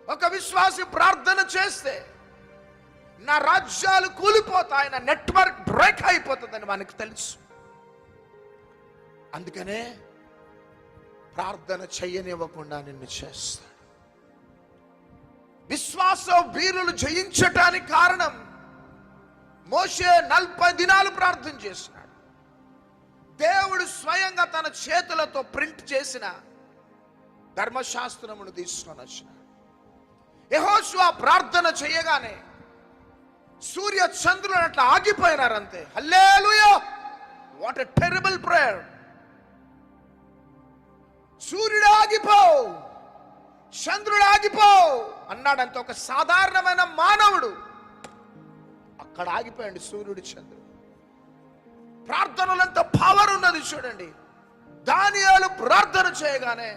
ఒక విశ్వాసి ప్రార్థన చేస్తే నా రాజ్యాలు కూలిపోతాయి, నా నెట్వర్క్ బ్రేక్ అయిపోతుందని మనకు తెలుసు. అందుకనే ప్రార్థన చెయ్యనివ్వకుండా నిన్ను చేస్తాడు. విశ్వాస వీరులు జయించటానికి కారణం మోషే 40 దినాలు ప్రార్థన చేసినాడు. దేవుడు స్వయంగా తన చేతులతో ప్రింట్ చేసిన ధర్మశాస్త్రమును తీసుకొని వచ్చినాడు. యెహోషువ ప్రార్థన చేయగానే సూర్య చంద్రులు అట్లా ఆగిపోయినారంతే. Hallelujah! What a terrible prayer. సూర్యుడు ఆగిపో, చంద్రుడు ఆగిపో అన్నాడంటే ఒక సాధారణమైన మానవుడు అక్కడ ఆగిపోయాడు. సూర్యుడు చంద్రుడు ప్రార్థనలో ఎంత పవర్ ఉన్నది చూడండి. దానియేలు ప్రార్థన చేయగానే